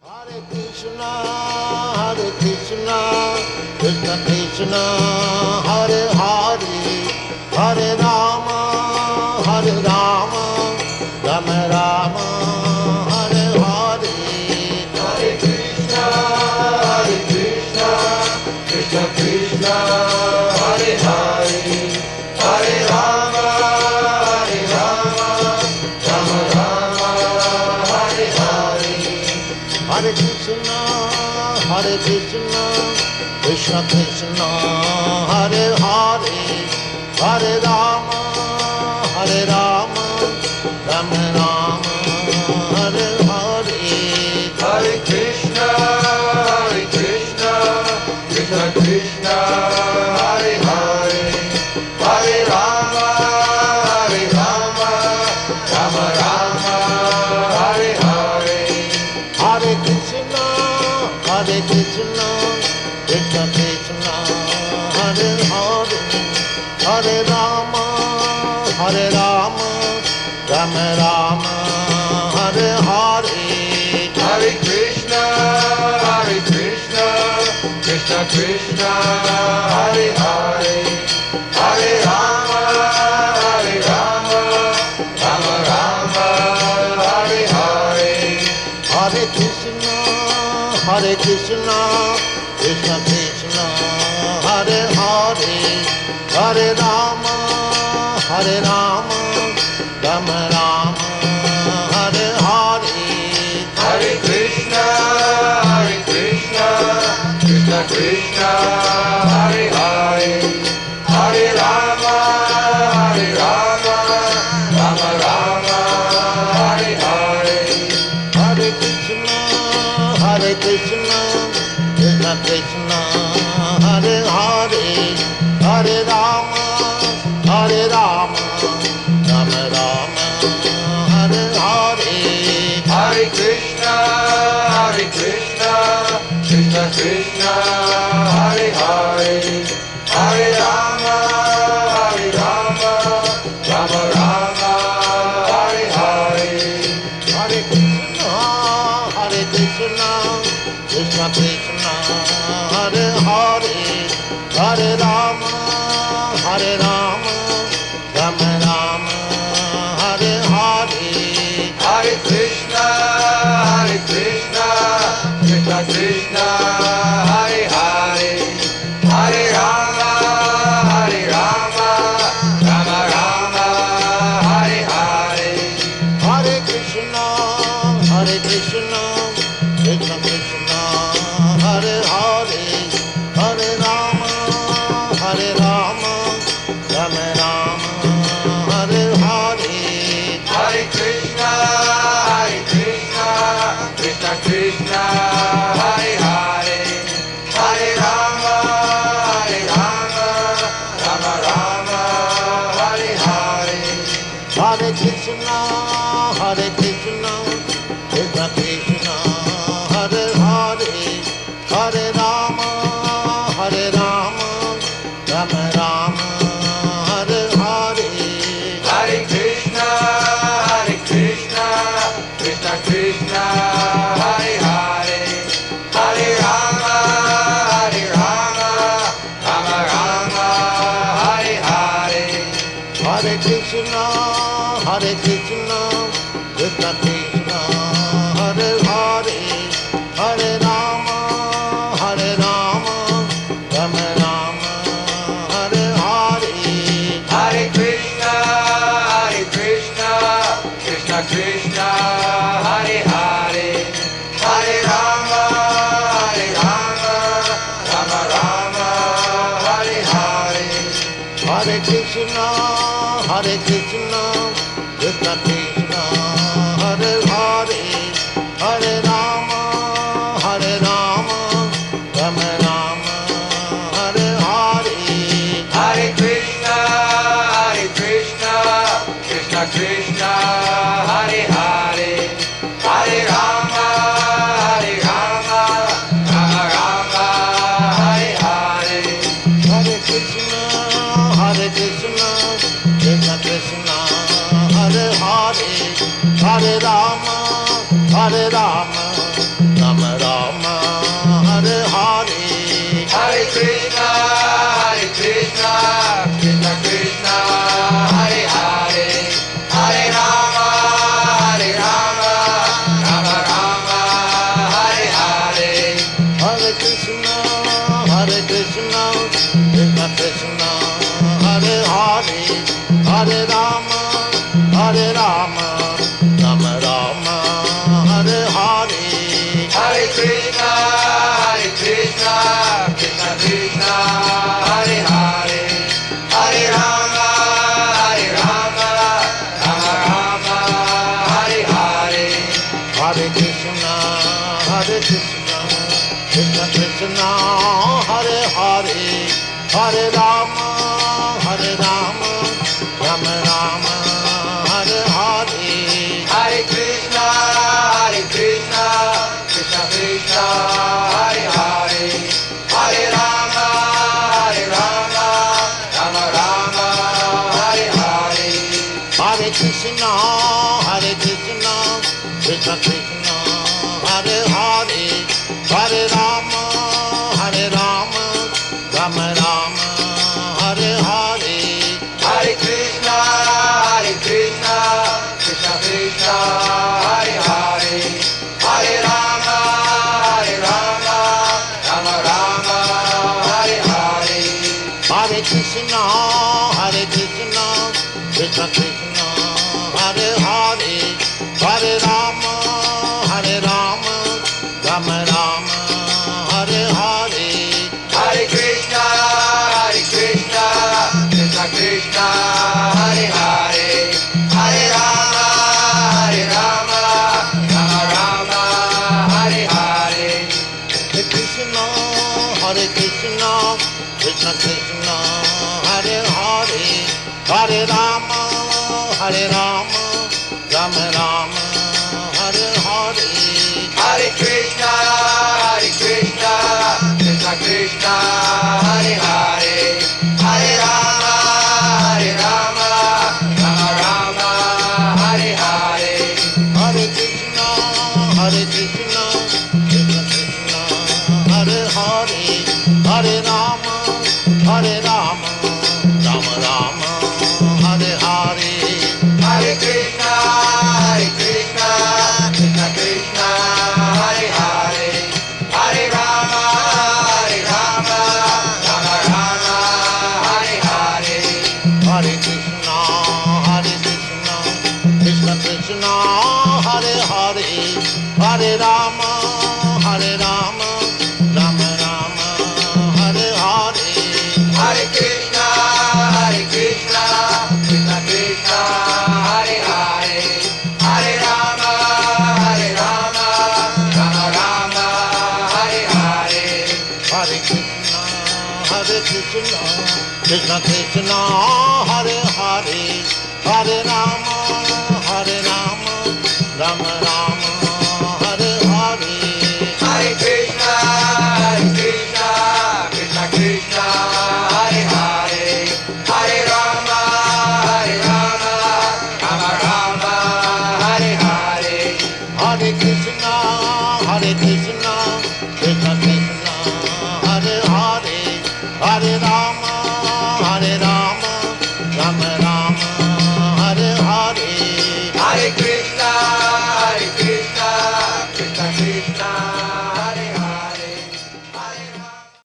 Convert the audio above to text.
Hare Krishna, Krishna Krishna, Hare Hare, Hare Rama, Rama Rama, Hare Hare. Hare Krishna, Krishna Krishna, Hare Hare, Hare Rama, Rama Rama, Hare Hare. Hare Krishna, Krishna Krishna, Hare Hare, Hare Rama, Rama Rama, Hare Hare. Hare Krishna, Krishna Krishna, Hare Hare, Hare Rama, Rama Rama, Hare Hare. Hare Krishna, Krishna Krishna, Hare Hare, Hare Rama, Rama Rama, Hare Hare. Hare Krishna, Krishna Krishna, Hare Hare, Hare Rama, Rama Rama, Hare Hare. Hare Krishna, Krishna Krishna, Hare Hare, Hare Rama, Rama Rama, Hare Hare. Hare Krishna, Krishna Krishna, Hare Hare, Hare Rama, Rama Rama, Hare Hare. Hare Krishna, Krishna Krishna, Hare Hare, Hare Rama, Rama Rama, Hare Hare. Hare Krishna, Krishna Krishna, Hare Hare, Hare Rama, Rama Rama, Hare Hare. Hare Krishna, Krishna Krishna, Hare Hare, Hare Rama, Rama Rama, Hare Hare. Hare Krishna, Krishna Krishna, Hare Hare, Hare Rama, Rama Rama, Hare Hare. Hare Krishna, Krishna Krishna, Hare Hare, Hare Rama, Rama Rama, Hare Hare. Hare Krishna, Krishna Krishna, Hare Hare, Hare Rama, Rama Rama, Hare Hare. Hare Krishna, Krishna Krishna, Hare Hare, Hare Rama, Rama Rama, Hare Hare. Hare Krishna, Krishna Krishna, Hare Hare, Hare Rama, Rama Rama, Hare Hare. Hare Krishna, Krishna Krishna, Hare Hare, Hare Rama, Rama Rama, Hare Hare. Hare Krishna, Krishna Krishna, Hare Hare, Hare Rama, Rama Rama, Hare Hare. Hare Krishna, Krishna Krishna, Hare Hare, Hare Rama, Rama Rama, Hare Hare. Hare Krishna, Krishna Krishna, Hare Hare, Hare Rama, Rama Rama, Hare Hare. Hare Krishna, Krishna Krishna, Hare Hare, Hare Rama, Rama Rama, Hare Hare, Hare Krishna, Krishna Krishna, Hare Hare, Hare Rama, Rama Rama, Hare Hare. Hare Krishna, Krishna Krishna, Hare Hare, Hare Rama, Rama Rama, Hare Hare. Hare Krishna, Krishna Krishna, Hare Hare, Hare Rama, Rama Rama, Hare Hare. Hare Krishna, Krishna Krishna, Hare Hare, Hare Rama, Rama Rama, Hare Hare. Hare Krishna, Krishna Krishna, Hare Hare, Hare Rama, Rama Rama, Hare Hare. Hare Krishna, Krishna Krishna, Hare Hare, Hare Rama, Rama Rama, Hare Hare. Hare Krishna, Krishna Krishna, Hare Hare, Hare Rama, Rama Rama, Hare Hare. Hare Krishna, Krishna Krishna, Hare Hare, Hare Rama, Rama Rama, Hare Hare. Hare Krishna, Krishna Krishna, Hare Hare, Hare Rama, Rama Hare Hare. Hare Krishna, Krishna Krishna, Hare Hare, Hare Rama, Rama Rama, Hare Hare. Hare Krishna, Krishna Krishna, Hare Hare, Hare Rama, Rama Hare Hare. Hare Krishna, Krishna Krishna, Hare Hare, Hare Rama, Rama Rama, Hare Hare. Hare Krishna, Krishna Krishna, Hare Hare, Hare Rama, Rama Hare Hare. Hare Krishna, Krishna Krishna, Hare Hare, Hare Rama, Rama Rama, Hare Hare. Hare Krishna, Krishna Krishna, Hare Hare, Hare Rama, Rama Hare Hare. Hare Krishna, Krishna Krishna, Hare Hare, Hare Rama, Rama